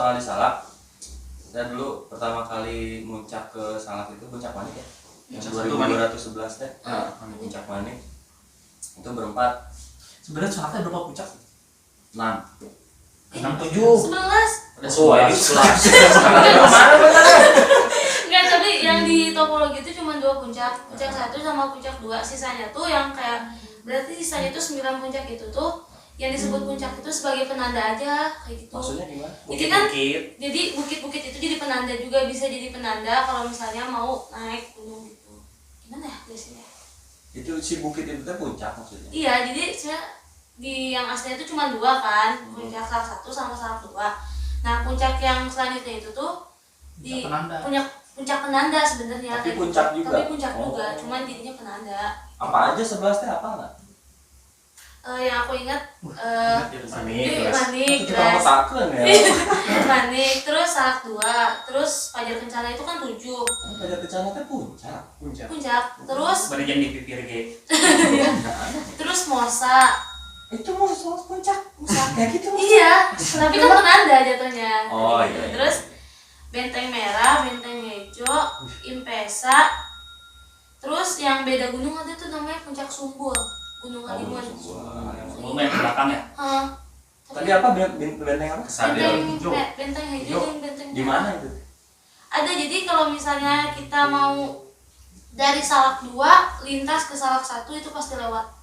soal di Salak, saya dulu pertama kali muncak ke Salak itu Puncak Manik ya, yang 2211 teh, Puncak Manik itu berempat. Sebenarnya Salaknya berapa puncak? 6, 6, 7, 11. udah sesuai 11. Enggak, tapi yang di topologi itu cuma 2 puncak, puncak 1 sama puncak 2. Sisanya tuh yang kayak berarti sisanya tuh 9 puncak itu tuh yang disebut puncak itu sebagai penanda aja kayak gitu. Maksudnya gimana? Jadi kan jadi bukit-bukit itu jadi penanda juga, bisa jadi penanda kalau misalnya mau naik gunung gitu. Gimana ya biasanya? Itu si bukit itu teh puncak maksudnya? Iya, jadi saya di yang aslinya itu cuma 2 kan, puncak Salak 1 sama Salak 2. Nah, puncak yang selanjutnya itu tuh di puncak penanda sebenarnya. Tapi puncak juga. Tapi puncak juga, cuman jadinya penanda. Apa aja 11 teh apa enggak? Yang aku ingat Manik, Manik, Kita matakeun ya. Manik, terus Salak 2, terus Fajar Kencana itu kan 7. Fajar Kencana teh puncak. Puncak, terus bari jam di pipir ge. terus Mosa. Itu mau soal puncak. Kayak gitu. Iya, tapi kan penanda jatuhnya. Oh, Gitu. iya. Terus Benteng Merah, Benteng Hejo, Impesa. Terus yang beda gunung ada tuh namanya Puncak Sumbul, Gunung Halimun. Mau main ke belakang ya? Tadi apa benteng apa? Benteng Hejo dan Benteng Merah. Di mana itu? Ada, jadi kalau misalnya kita mau dari Salak 2 lintas ke Salak 1 itu pasti lewat.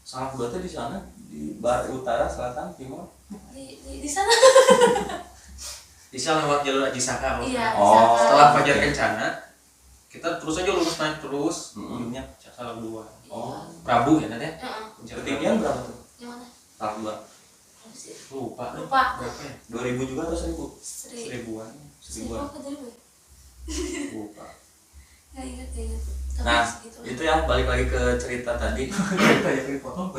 Salak 2 teh di sana, di barat, utara, selatan, timur. Di sana. Bisa lewat jalur Ajisaka. Iya. Oh. Setelah Fajar Kencana, kita terus aja lurus naik terus. Ujungnya Salak 2. Oh. Prabu ya nanti. Ketinggian berapa tuh? Yang mana? Salak 2. Lupa. Lupa. Berapa ya? 2000 juga atau 1000? Seribuan. 1000 apa tadi? Lupa. Nggak ingat. Tapi Nah, segitu. itu ya balik lagi ke cerita tadi. Kayak dipotong.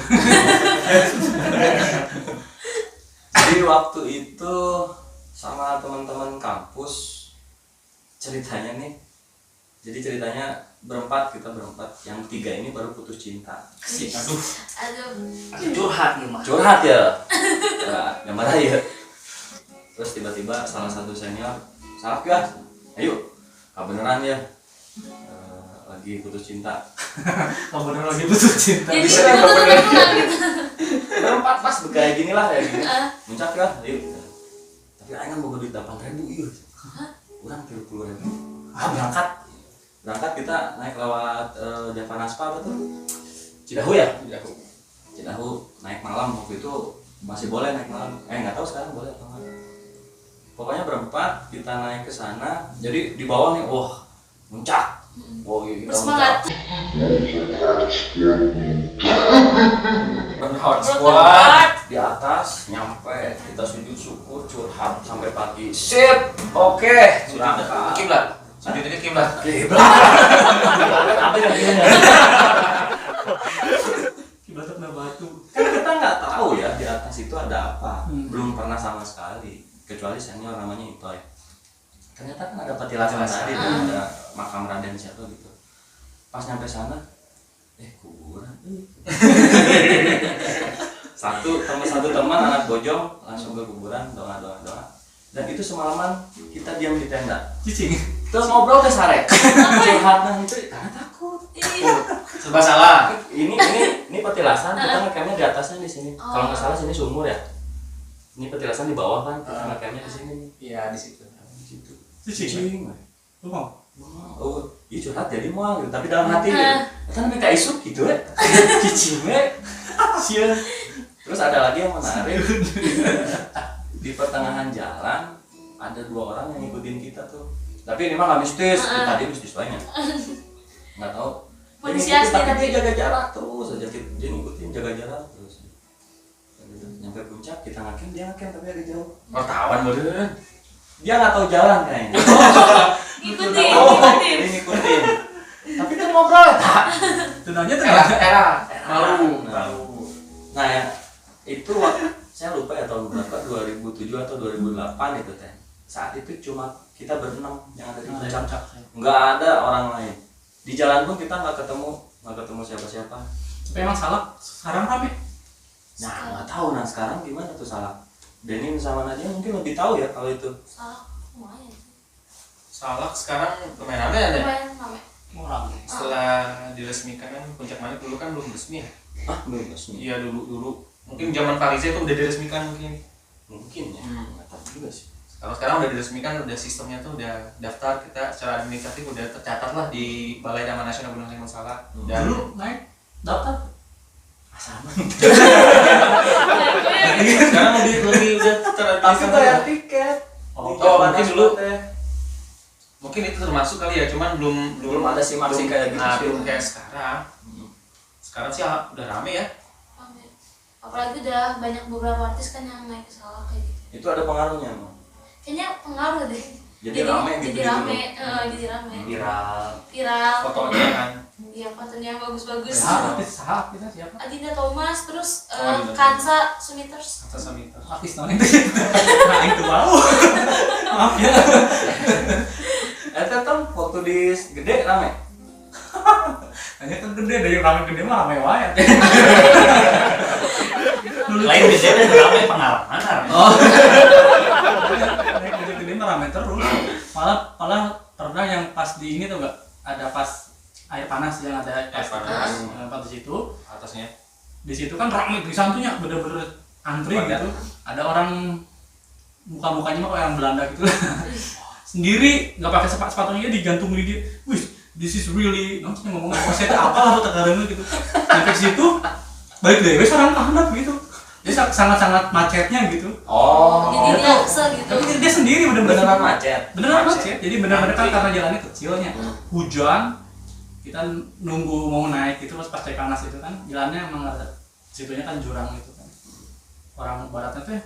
Jadi waktu itu sama teman-teman kampus ceritanya nih. Jadi ceritanya kita berempat. Yang 3 ini baru putus cinta. Aduh, Curhat nih mah. Curhat ya. Ya marah ya. Terus tiba-tiba salah satu senior, "Salak ya, ayo, beneran ya, lagi putus cinta." kamu bener lagi putus cinta. Jadi itu betul gitu. Berempat pas kayak gini lah, kayak gini. Muncak ya, ayo. Tapi aing kan boga duit 8.000 ieu. Urang 30.000. Berangkat kita naik lewat Javanaspa apa tuh? Cidahu ya? Cidahu naik malam waktu itu masih boleh naik malam. Nggak tahu sekarang boleh atau enggak. Pokoknya berempat kita naik ke sana. Jadi di bawah nih, wah, muncak. Wah, kita Bersemangat. Berhard squad di atas nyampe kita sujud syukur curhat sampai pagi. Sip, oke. Sudah. Kiblat. Sujudnya kiblat. Apa yang gini? Kiblat kena batu. Kan kita nggak tahu ya di atas itu ada apa. Belum pernah sama sekali. Kecuali senior namanya Itoy. Ternyata kan ada petilasan tadi, ada makam Raden siapa gitu. Pas nyampe sana, kuburan. Satu teman anak bojong langsung ke kuburan, doa. Dan itu semalaman kita diam di tenda. Cicing. Terus ngobrol ke sare. Curhatnya itu karena takut. Serba salah. Ini petilasan, kita ngecampnya di atasnya di sini. Kalau nggak salah sini sumur ya. Ini petilasan di bawah kan, kita ngecampnya di sini. Iya di situ. Cicing. Lu mau? Oh, iya curhat jadi mau gitu, tapi dalam hati gitu. Kan mereka isuk gitu ya. Cicing sia. Terus ada lagi yang menarik. Di pertengahan jalan ada 2 orang yang ngikutin kita tuh. Tapi ini mah nggak mistis, tadi mistis banyak. Nggak tahu. Manusia sih, tapi dia jaga jarak terus aja, dia ngikutin jaga jarak terus. Nyampe puncak kita ngakem, dia ngakem tapi agak jauh. Wartawan bener. Dia nggak tahu jalan kayaknya. Ngikutin. Tapi kan ngobrol tak. Tenangnya Era. Malu. Nah ya, itu waktu saya lupa ya tahun berapa, 2007 atau 2008 itu teh. Saat itu cuma kita berenam yang ada di puncak. Nggak ada orang lain. Di jalan pun kita nggak ketemu siapa-siapa. Tapi emang Salak sekarang rame. Nah nggak tahu, nah sekarang gimana tuh Salak? Denin sama Nadia mungkin lebih tahu ya kalau itu. Salah lumayan sih. Salak sekarang lumayan rame ada. Lumayan rame. Orang. Setelah diresmikan kan Puncak Manik dulu kan belum resmi ya. Ah, belum resmi. Iya dulu. Mungkin zaman Fariza itu udah diresmikan mungkin. Mungkin ya. Nggak tahu juga sih. Kalau sekarang udah diresmikan, udah sistemnya tuh udah daftar, kita secara administratif udah tercatat lah di Balai Taman Nasional Gunung Halimun Salak. Dan Dulu naik daftar. Sama. sekarang lebih udah Tapi bayar tiket. Oh, Di Jalan mungkin dulu. Teh. mungkin itu termasuk kali ya, cuman Belum ada simak-sik kayak gitu nah, sih. belum kayak sekarang. Sekarang sih udah rame ya. Rame. Apalagi udah banyak beberapa artis kan yang naik ke Salak kayak gitu. Itu ada pengaruhnya, Bang. Kayaknya pengaruh deh. Jadi rame gitu jadi di rame, gunung. jadi rame. Viral. Viral. Fotonya kan. Iya, fotonya bagus-bagus. Sahab kita siapa? Adinda Thomas, terus Adinda Kansa Sumiters. Atas Samita. Artis tahun itu. Nah itu mau. Maaf ya. Eta tuh waktu di gede rame. Hanya kan gede dari rame gede mah rame wae. Lain gede dan ramai pengalaman. Oh. Gede mah rame terus. Malah pernah yang pas di ini tuh enggak ada pas air panas yang ada Air panas. pas di situ. Atasnya. Di situ kan ramai di santunya bener-bener antri Banyak. gitu. Ada orang muka-mukanya mah kayak orang Belanda gitu. Sendiri nggak pakai sepatunya digantungin dia. Wih, this is really nanti ngomong saya apa lah tegarengnya gitu. Sampai situ balik deh seorang kehandap gitu. Jadi sangat-sangat macetnya gitu. Oh. Jadi dia kesel gitu. Tapi dia sendiri bener-bener Beneran macet. beneran macet. Jadi bener-bener kan Antri. karena jalannya kecilnya. Hujan, kita nunggu mau naik gitu pas cek panas itu kan jalannya emang ada situnya kan jurang gitu kan. Orang baratnya teh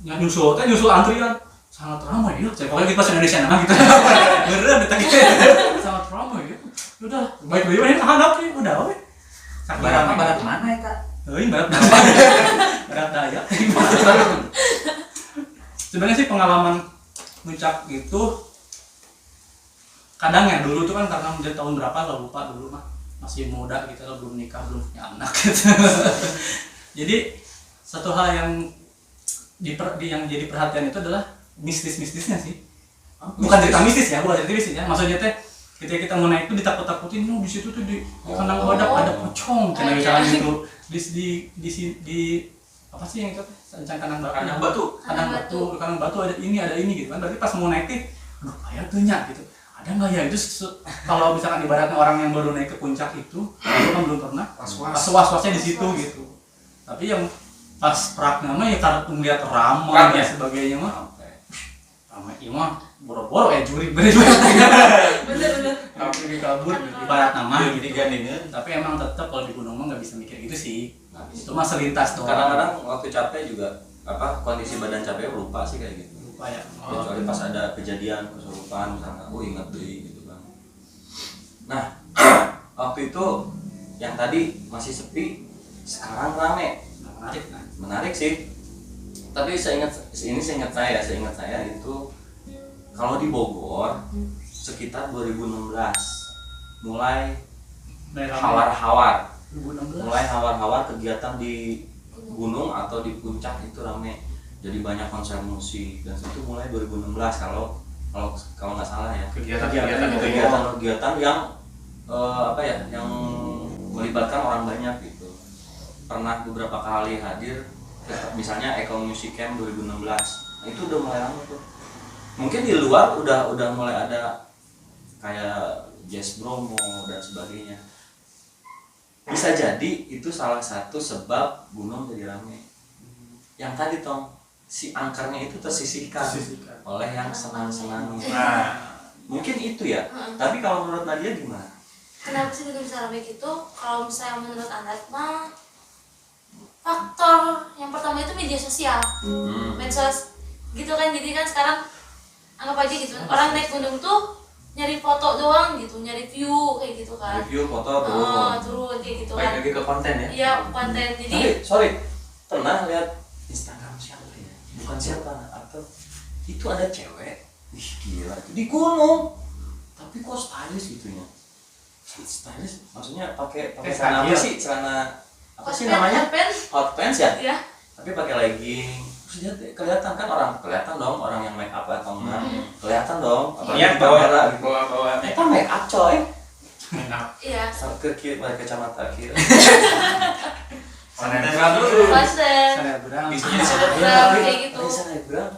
nyusul antrian sangat ramai ya. Saya pokoknya kita pas Indonesia nama gitu. Beneran ditagih. Sangat ramai ya. Udah, baik-baik ini hadap nih udah we. Barat mana ya kak? Euy, barat daya. Sebenarnya sih pengalaman puncak itu kadang ya dulu tuh kan karena menjadi tahun berapa lo lupa dulu mah masih muda gitu lo belum nikah belum punya anak gitu. Jadi satu hal yang yang jadi perhatian itu adalah mistisnya sih. Bukan cerita mistis ya, bukan cerita mistis ya. Maksudnya teh ketika kita mau naik itu ditakut-takutin, di situ tuh di kandang badak ada pocong, kayak misalnya gitu. Di apa sih yang itu? Sancang kandang batu. Kandang batu ada ini gitu kan. Berarti pas mau naik teh, aduh kayak tuhnya gitu. Ada nggak ya itu kalau misalkan ibaratnya orang yang baru naik ke puncak itu kan belum pernah. Was-wasnya di situ gitu. Tapi yang pas praknya mah ya karena ngeliat ramai dan sebagainya mah ramai iya mah boro-boro ya juri bener kabur ibarat nama gitu Digandingin. tapi emang tetap kalau di gunung mah nggak bisa mikir gitu sih itu mah selintas doang Kadang-kadang waktu capek juga kondisi badan capek lupa sih kayak gitu. lupa ya Kecuali pas ada kejadian kesurupan misalnya, ingat deh gitu kan. Nah, waktu itu yang tadi masih sepi, sekarang rame. Menarik sih. Tapi seingat saya itu kalau di Bogor sekitar 2016 mulai hawar-hawar. 2016 Mulai hawar-hawar kegiatan di gunung atau di puncak itu rame. Jadi banyak konser musik dan itu mulai 2016 kalau nggak salah ya. Kegiatan yang yang melibatkan orang banyak gitu. Pernah beberapa kali hadir, misalnya Eco Music Camp 2016. Nah, itu udah mulai lama tuh. Mungkin di luar udah mulai ada kayak Jazz Bromo dan sebagainya. Bisa jadi itu salah satu sebab gunung jadi ramai. Yang tadi Tong, si angkernya itu tersisihkan oleh yang senang-senangnya. Nah, Mungkin itu ya. Tapi kalau menurut Nadia gimana? Kenapa sih gunung bisa ramai gitu? Kalau misalnya menurut Anda mah faktor yang pertama itu media sosial. Medsos gitu kan, jadi kan sekarang anggap aja gitu orang naik gunung tuh nyari foto doang gitu, nyari view kayak gitu kan. Review foto Turun kayak gitu baik kan. lagi ke konten ya. Iya, konten. Jadi Tapi sorry, pernah lihat Instagram siapa ya? Bukan siapa atau itu ada cewek, wih gila itu di gunung, tapi kok stylish gitunya. Stylish maksudnya pakai celana apa sih? Celana apa sih namanya? Hot pants. Hot pants ya? Iya. Tapi pakai legging, terus dia kelihatan kan kelihatan dong orang yang make up atau enggak, kelihatan dong Iya, apalagi di kamera gitu. bawa Mereka make up coy, Iya. ke kiri mereka kacamata kiri. Selebgram dulu. Poster. Selebgram. Bisa jadi Selebgram kayak gitu. Selebgram.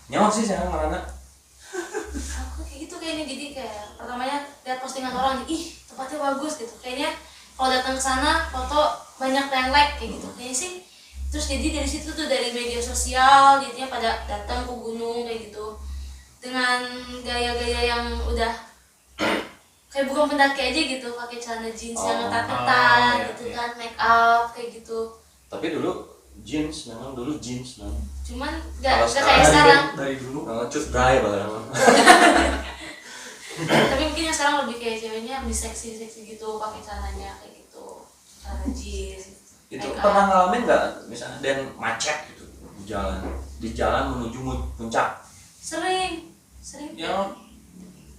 Nyawa sih saya marana. Aku kayak gitu kayaknya, jadi kayak pertamanya lihat postingan orang, ih tempatnya bagus gitu. Kayaknya kalau datang ke sana foto banyak yang like kayak gitu. Kayaknya sih. Terus jadi dari situ tuh dari media sosial jadinya pada datang ke gunung kayak gitu. Dengan gaya-gaya yang udah kayak bukan pendaki aja gitu, pakai celana jeans yang ngetat-ngetat iya, gitu iya. kan, make up kayak gitu. Tapi dulu jeans memang. Cuman Kalau gak kayak sekarang. Dari dulu. Cut dry banget. Tapi mungkin yang sekarang lebih kayak ceweknya lebih seksi gitu, pakai celananya kayak gitu, celana jeans. Itu make up. pernah ngalamin nggak misalnya dan macet gitu di jalan menuju puncak? Sering Ya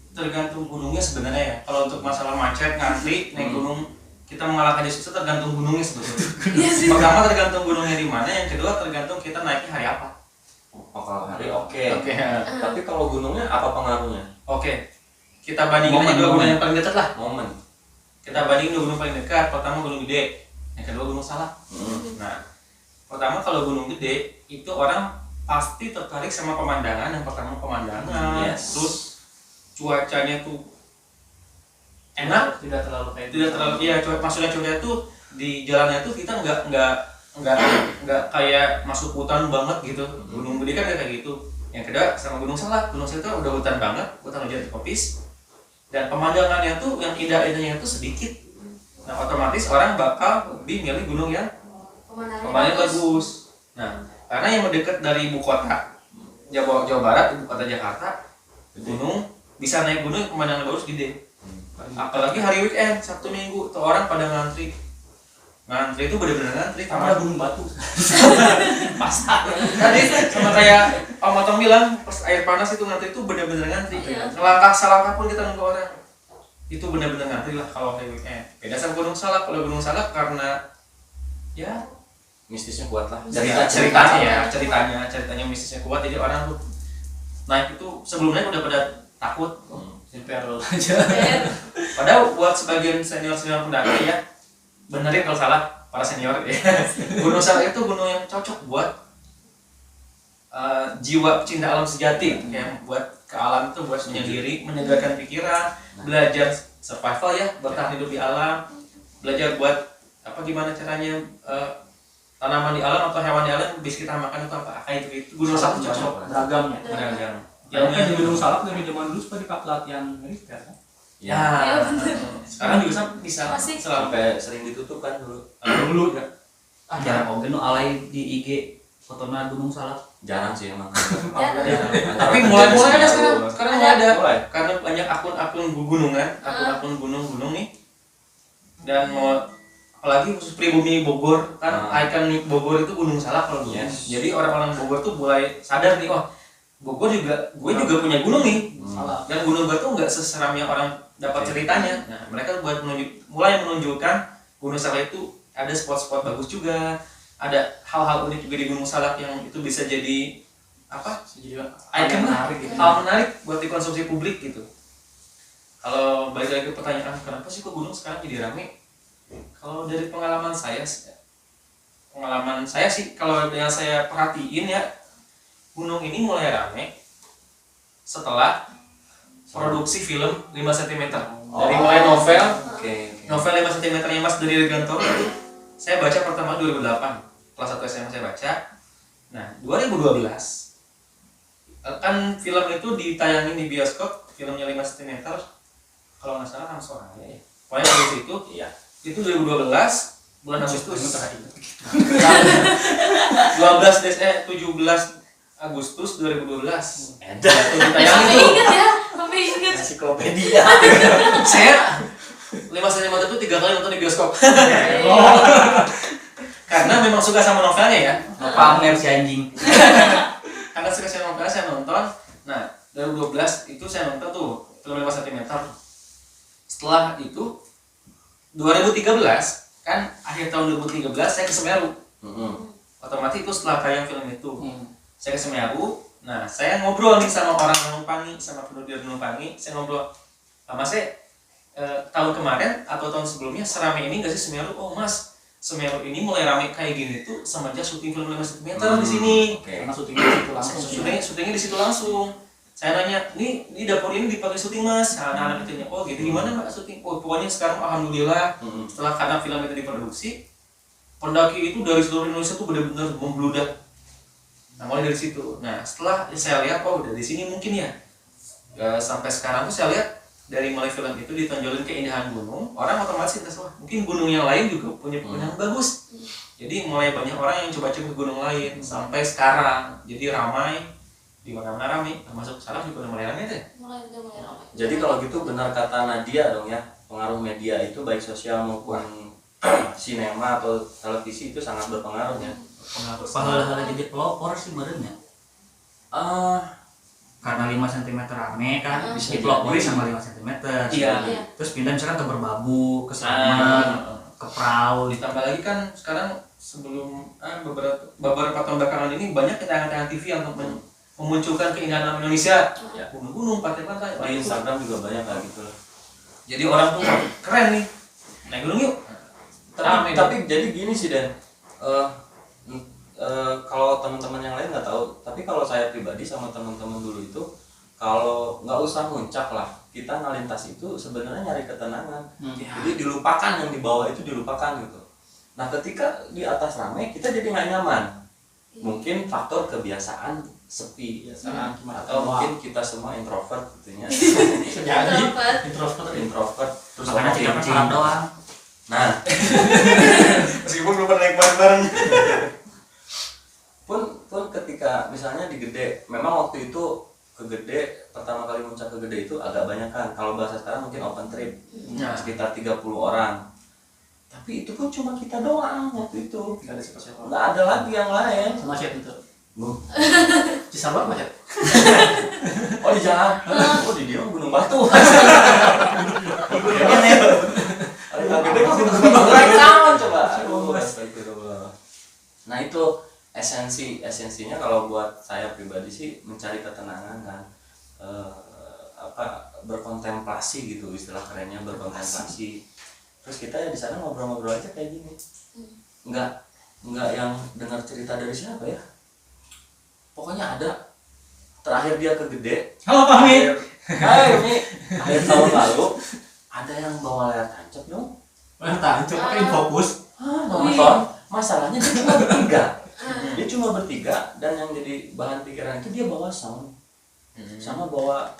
tergantung gunungnya sebenarnya ya. Kalau untuk masalah macet ngantri naik gunung, kita mengalahkan Yesus itu tergantung gunungnya sebetulnya. Iya sih. Pertama tergantung gunungnya di mana, yang kedua tergantung kita naiknya hari apa. Oh, kalau hari oke. Oke. Tapi kalau gunungnya apa pengaruhnya? Oke. Kita bandingin aja dua gunung yang paling dekat lah. Momen. Kita bandingin dua gunung paling dekat. Pertama Gunung Gede, yang kedua Gunung Salak. Nah, pertama kalau Gunung Gede itu orang pasti tertarik sama pemandangan. Yang pertama pemandangan, Yes. terus cuacanya tuh enak, Tidak terlalu kayak tidak terlalu maksudnya cuaca tuh di jalannya tuh kita nggak kayak masuk hutan banget gitu. Gunung Gede kan kayak gitu. Yang kedua sama Gunung Salak itu udah hutan banget, hutan hujan tropis, dan pemandangannya tuh yang indah-indahnya tuh sedikit. Nah otomatis orang bakal lebih milih gunung yang pemandangannya bagus. Nah karena yang mendekat dari ibu kota Jawa Barat, ibu kota Jakarta, gunung bisa naik gunung pemandangan bagus gede. Apalagi hari weekend, Sabtu Minggu, tuh orang pada ngantri itu bener-bener ngantri. Sama ada gunung batu. Pasar. Tadi sama kayak Om Otong bilang, pas air panas itu ngantri itu bener-bener ngantri. Iya. Selangkah pun kita nunggu orang. Itu bener-bener ngantri lah kalau hari weekend. Beda sama Gunung Salak. Kalau Gunung Salak karena ya Mistisnya kuat lah. ceritanya mistisnya kuat, jadi orang tuh naik itu sebelumnya udah pada takut. Simperol aja. Padahal buat sebagian senior pendaki ya, benerin kalau salah para senior ya. Gunung Salak itu gunung yang cocok buat jiwa pecinta alam sejati, yang buat ke alam itu buat menyendiri, menyegarkan pikiran, belajar survival ya, bertahan hidup di alam, belajar buat gimana caranya tanaman di alam atau hewan di alam bisa kita makan itu apa itu Gunung Salak cocok. Beragam ya. Beragam. Yang kan di Gunung Salak dari zaman dulu seperti pelatihan militer kan. Ya, bener. Sekarang juga bisa Masih. selalu. Sampai sering ditutup kan dulu. Dulu ya. Jarang oke nu alay di IG fotona Gunung Salak. Jarang sih emang. Tapi mulai ada sekarang. Sekarang mulai ada. Mulai. Karena banyak akun-akun gunungan, akun-akun gunung-gunung nih. Dan mau apalagi khusus pribumi Bogor kan, ikonik Bogor itu Gunung Salak kalau dulu. Yes. Jadi orang-orang Bogor tuh mulai sadar nih, oh Bogor gue juga punya gunung nih. Salah. Dan gunung gue tuh nggak seseram yang orang dapat ceritanya. Nah mereka buat mulai menunjukkan Gunung Salak itu ada spot-spot bagus juga, ada hal-hal unik juga di Gunung Salak yang itu bisa jadi Jadi icon lah, menarik gitu. hal menarik buat dikonsumsi publik gitu. Kalau balik lagi ke pertanyaan kenapa sih kok gunung sekarang jadi rame? Kalau dari pengalaman saya sih kalau yang saya perhatiin ya, gunung ini mulai rame setelah produksi film 5 cm. Dari mulai novel 5 cm yang Mas dari Regantoro itu saya baca pertama 2008, kelas 1 SMA saya baca. Nah 2012 kan film itu ditayangin di bioskop, filmnya 5 cm kalau nggak salah Kang Soraya ya. Pokoknya dari situ itu 2012 bulan Agustus 17 Agustus 2012 ditayangin Sampai tuh. inget ya, sampai inget. Ensiklopedia. Saya 5 cm itu 3 kali nonton di bioskop. Karena memang suka sama novelnya ya. Pamer si anjing. Karena suka sama novelnya saya nonton. Nah 2012 itu saya nonton tuh film 5 cm. Setelah itu 2013 kan akhir tahun 2013 saya ke Semeru. Otomatis itu setelah tayang film itu. saya ke Semeru. Nah, saya ngobrol nih sama orang Ranupani, sama penduduk Ranupani. Saya ngobrol, Mas, tahun kemarin atau tahun sebelumnya seramai ini nggak sih Semeru? Oh Mas, Semeru ini mulai ramai kayak gini tuh semenjak syuting film 5 cm di sini. Karena syutingnya di situ langsung. Syutingnya di situ langsung. Saya nanya, ini dapur ini dipakai syuting Mas? Nah, anak-anak itu oh gitu, gimana Mbak syuting? Oh pokoknya sekarang alhamdulillah setelah karena film itu diproduksi, pendaki itu dari seluruh Indonesia tuh benar-benar membludak. Nah mulai dari situ. Nah setelah saya lihat, oh dari sini mungkin ya. Sampai sekarang tuh saya lihat dari mulai film itu ditonjolin keindahan gunung, orang otomatis kita wah mungkin gunung yang lain juga punya yang bagus. Jadi mulai banyak orang yang coba-coba ke gunung lain sampai sekarang. Jadi ramai, di mana-mana ramai, termasuk Salak juga udah mulai ramai deh. Mulai ramai. Jadi kalau gitu benar kata Nadia dong ya, pengaruh media itu baik sosial maupun sinema atau televisi itu sangat berpengaruh ya. Pahala jadi pelopor sih benernya. Karena 5 cm rame kan bisa dipelopori sama 5 cm. Iya. Terus pindah misalkan ke Berbabu, ke Sleman, ke Prau. Ditambah lagi kan sekarang sebelum beberapa tahun belakangan ini banyak tayangan-tayangan TV yang memunculkan keindahan alam Indonesia. Ya, gunung-gunung, pantai-pantai. Di Instagram juga banyak kayak gitu. Jadi orang tuh keren nih. Naik gunung yuk. Tapi jadi gini sih Dan. Kalau teman-teman yang lain nggak tahu, tapi kalau saya pribadi sama teman-teman dulu itu kalau nggak usah muncak lah, kita ngalintas itu sebenarnya nyari ketenangan. Jadi dilupakan yang di bawah itu dilupakan gitu. Nah ketika di atas ramai kita jadi nggak nyaman. Mungkin faktor kebiasaan sepi atau mungkin kita semua introvert gitu ya. Introvert terus Makanya tidak pernah doang. Nah Meskipun belum pernah naik bareng-bareng. pun ketika misalnya di Gede, memang waktu itu ke Gede, pertama kali muncak ke Gede itu agak banyak kan, kalau bahasa sekarang mungkin open trip, sekitar 30 orang. Tapi itu pun cuma kita doang waktu itu, Nggak ada siapa-siapa. nggak ada lagi yang lain. Sama siapa itu? Cisarua macet. Oh di jalan, oh di dia Gunung Batu. Gede kok Gunung Batu coba. Nah itu esensinya kalau buat saya pribadi sih mencari ketenangan kan, berkontemplasi gitu, istilah kerennya berkontemplasi. Terus kita ya di sana ngobrol-ngobrol aja kayak gini, nggak yang dengar cerita dari siapa ya, pokoknya ada terakhir dia ke Gede. Halo Pak Mi. Akhir tahun lalu ada yang bawa layar tancap dong. Layar tancap pakai fokus. Nonton, masalahnya dia cuma bertiga. Dia cuma bertiga dan yang jadi bahan pikiran itu dia bawa sound sama bawa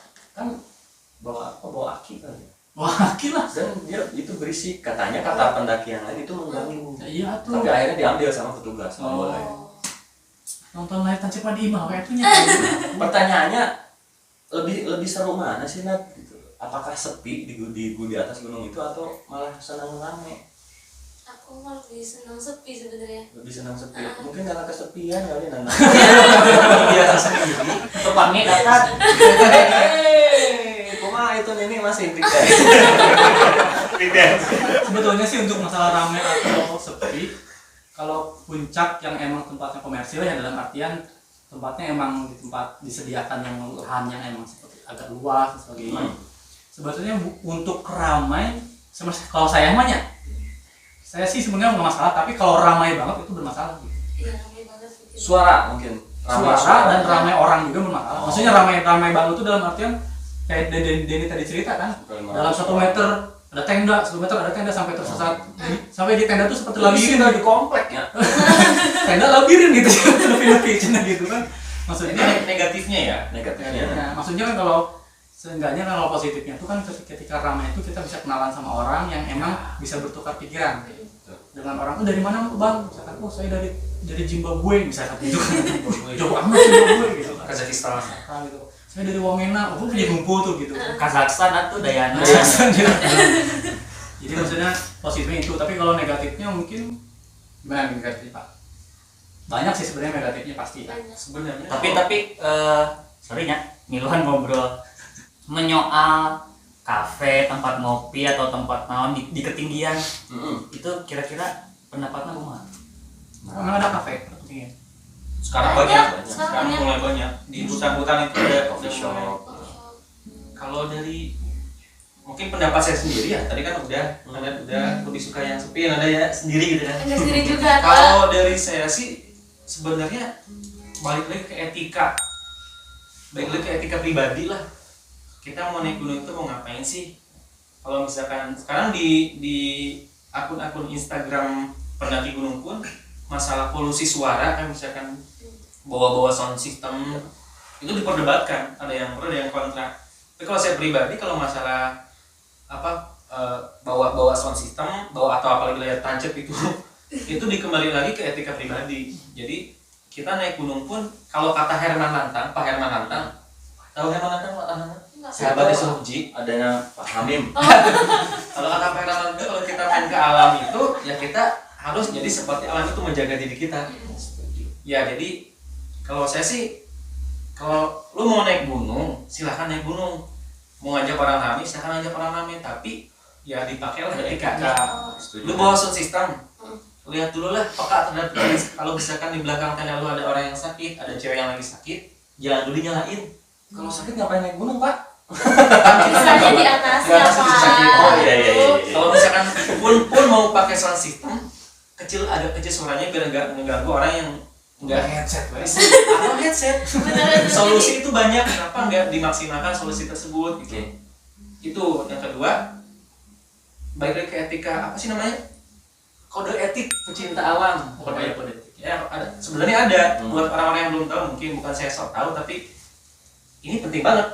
aki kali ya. Wah, gila. Dan dia itu berisik, katanya kata pendaki yang lain itu mengganggu. Iya tuh. Tapi akhirnya diambil sama petugas. Nggak boleh. Nonton layar tancap di imah kayak itunya. Pertanyaannya lebih seru mana sih Nat? Gitu. Apakah sepi di atas gunung itu atau malah senang rame? Aku malah lebih senang sepi sebenarnya. Lebih senang sepi. Mungkin karena kesepian kali Nana. Biasa sendiri. Tepatnya datang. Kuma itu ini masih intik Sebetulnya sih untuk masalah ramai atau sepi, kalau puncak yang emang tempatnya komersil ya dalam artian tempatnya emang di tempat disediakan yang lahan yang emang seperti agak luas dan sebagainya. Sebetulnya untuk ramai, kalau saya mah ya, saya sih sebenarnya nggak masalah, tapi kalau ramai banget itu bermasalah. Iya, ramai banget gitu. Suara mungkin. Suara dan ramai orang juga bermasalah. Maksudnya ramai banget itu dalam artian kayak Denny tadi cerita kan, dalam 1 meter ada tenda, 1 meter ada tenda sampai tersesat. Sampai di tenda tuh seperti labirin di komplek ya. Tenda labirin gitu, lebih gitu kan. Maksudnya Ini negatifnya ya. Negatifnya. maksudnya kan kalau seenggaknya kalau positifnya itu kan ketika ramai itu kita bisa kenalan sama orang yang emang bisa bertukar pikiran dengan orang itu dari mana bang, misalkan oh saya dari Zimbabwe misalkan gitu jauh amat Zimbabwe gitu kan, Kazakhstan gitu. Saya dari Wamena, aku punya kumpul tuh gitu. Kazakhstan atau Dayana. Jadi maksudnya positifnya itu, tapi kalau negatifnya mungkin gimana negatifnya Pak? Banyak sih sebenarnya negatifnya pasti kan. sebenarnya. Tapi sorry ya, Miluan ngobrol menyoal kafe, tempat ngopi atau tempat naon di ketinggian. Itu kira-kira pendapatnya kumaha? Memang ada kafe ketinggian. Sekarang Banyak, banyak, sekarang sekarang banyak. mulai banyak di hutan-hutan itu ada Coffee shop. Kalau dari mungkin pendapat saya sendiri ya, tadi kan udah lebih suka yang sepi, ada ya sendiri gitu kan. Enggak sendiri juga Pak. Kalau dari saya sih sebenarnya balik lagi ke etika, pribadi lah. Kita mau naik gunung itu mau ngapain sih? Kalau misalkan sekarang di akun-akun Instagram pendaki gunung pun masalah polusi suara kan, misalkan bawa sound system itu diperdebatkan, ada yang pro ada yang kontra. Tapi kalau saya pribadi kalau masalah bawa sound system, bawa atau apalagi layar tancap itu dikembali lagi ke etika pribadi. Jadi kita naik gunung pun kalau kata Herman Lantang, Pak Herman Lantang, tahu Herman Lantang Pak? Enggak. Sahabatnya Suji. Adanya Pak Hamim. Kalau kata Pak Herman Lantang, kalau kita main ke alam itu ya kita harus jadi seperti alam itu menjaga diri kita. Ya jadi kalau saya sih, kalau lu mau naik gunung silahkan naik gunung, mau ngajak orang rame silahkan ngajak orang rame, tapi ya dipakailah etika. Lu bawa sound system, lihat dulu lah peka terhadap kalau misalkan di belakang tenda lu ada orang yang sakit, ada cewek yang lagi sakit, jangan dulu nyalain. Kalau sakit ngapain naik gunung, Pak? Misalnya di atasnya Di atas sakit. Pak. Oh, iya. Kalau misalkan pun mau pakai sound system agak kecil suaranya biar nggak mengganggu orang yang nggak headset guys. apa headset. Beneran. Solusi itu banyak, kenapa nggak dimaksimalkan solusi tersebut gitu. Oke. Itu yang kedua, balik lagi ke etika, apa sih namanya, kode etik pecinta alam. Kode etik. Ya ada, sebenarnya ada. Buat orang-orang yang belum tahu, mungkin bukan saya sok tahu, tapi ini penting banget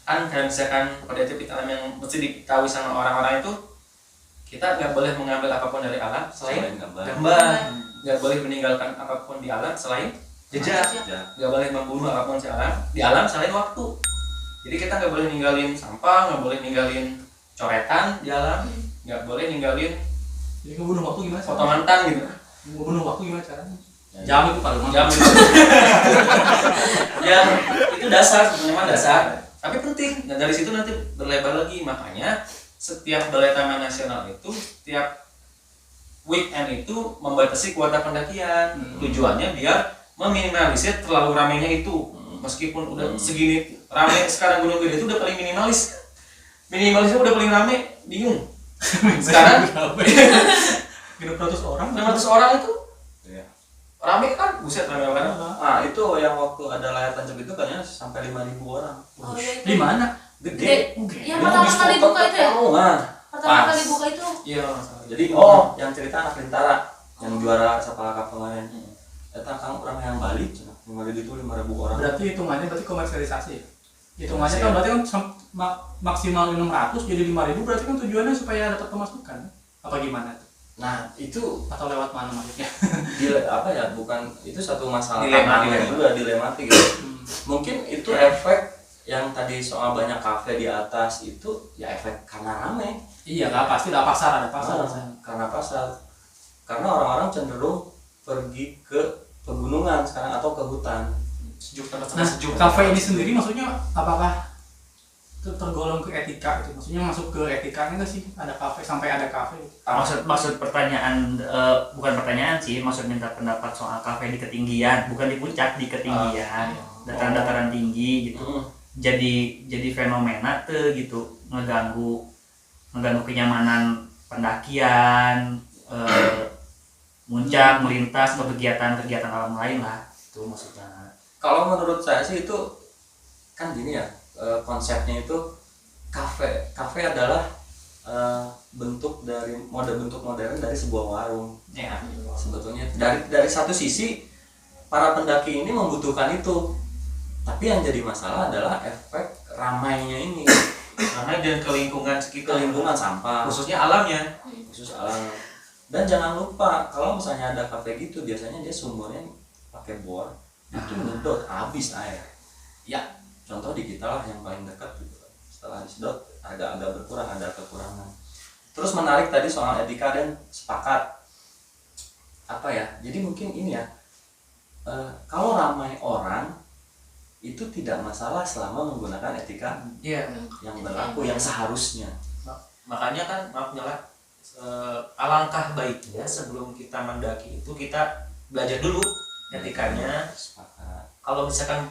kan. Kayak misalkan kode etik alam yang mesti diketahui sama orang-orang itu, kita nggak boleh mengambil apapun dari alam selain gambar, nggak boleh meninggalkan apapun di alam selain jejak, nggak boleh membunuh apapun di alam selain waktu. Jadi kita nggak boleh ninggalin sampah, nggak boleh ninggalin coretan di alam, nggak boleh ninggalin Jadi ngebunuh waktu gimana? foto mantan gitu. Ngebunuh waktu gimana caranya? Jam itu paling Jam itu. Ya itu dasar, sebenarnya dasar. Tapi penting. Nah dari situ nanti berlebar lagi, makanya setiap balai taman nasional itu setiap weekend itu membatasi kuota pendakian. Tujuannya biar meminimalisir terlalu ramainya itu. Meskipun udah segini ramai sekarang Gunung Gede itu udah paling minimalisnya udah paling ramai, bingung. Sekarang 600 orang. 600 orang itu Iya. ramai kan, buset ramai banget. Ah, itu yang waktu ada layar tancap itu katanya sampai 5.000 orang. Oh, iya, itu. Di mana? Gede. Yang pertama kali buka itu ya? Nah, Pertama pas. kali buka itu. Iya. Jadi yang cerita anak Lintara yang juara Sapala Cup kemarin. Eta kang orang yang balik, kemarin itu 5.000 orang. Berarti hitungannya komersialisasi ya? Hitungannya kan berarti kan maksimal 600 jadi 5.000, berarti kan tujuannya supaya dapat pemasukan. Apa gimana tuh? Nah, itu Atau lewat mana maksudnya? apa ya? Bukan itu satu masalah Dilematik tantangan ya. juga dilematik gitu. Mungkin itu efek yang tadi soal banyak kafe di atas itu ya efek karena ramai. Iya lah, pasti ada pasar Karena pasar. Karena orang-orang cenderung pergi ke pegunungan sekarang atau ke hutan. Sejuk, tempat Nah, sejuk. kafe ini sendiri maksudnya apakah tergolong ke etika itu? Maksudnya masuk ke etikanya nggak sih? Ada kafe sampai ada kafe? Maksud pertanyaan bukan pertanyaan sih, maksud minta pendapat soal kafe di ketinggian, bukan di puncak, di ketinggian, dataran-dataran tinggi gitu. Jadi fenomena tuh gitu, ngeganggu kenyamanan pendakian, muncak, melintas, atau kegiatan alam lain lah, itu maksudnya. Kalau menurut saya sih itu kan gini ya, konsepnya itu kafe adalah bentuk modern dari sebuah warung. Ya. Sebetulnya dari satu sisi para pendaki ini membutuhkan itu, tapi yang jadi masalah adalah efek ramainya ini, Ramai dan ke lingkungan ke sekitar, lingkungan sampah, khususnya alamnya. khusus alam. Dan jangan lupa kalau misalnya ada kafe gitu biasanya dia sumbernya pakai bor, itu ngedot habis air. Ya, contoh di kita lah yang paling dekat gitu. Setelah disedot agak berkurang, ada kekurangan. Terus menarik tadi soal etika dan sepakat apa ya, jadi mungkin ini ya, kalau ramai orang itu tidak masalah selama menggunakan etika Iya. yang berlaku, yang seharusnya. Makanya kan maaf nyala, alangkah baiknya sebelum kita mendaki itu kita belajar dulu etikanya. Sepakat. Kalau misalkan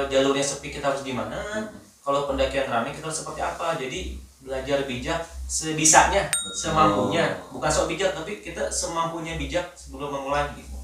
jalurnya sepi kita harus gimana, kalau pendakian ramai kita harus seperti apa. Jadi belajar bijak sebisanya, semampunya, bukan sok bijak tapi kita semampunya bijak sebelum memulai gitu.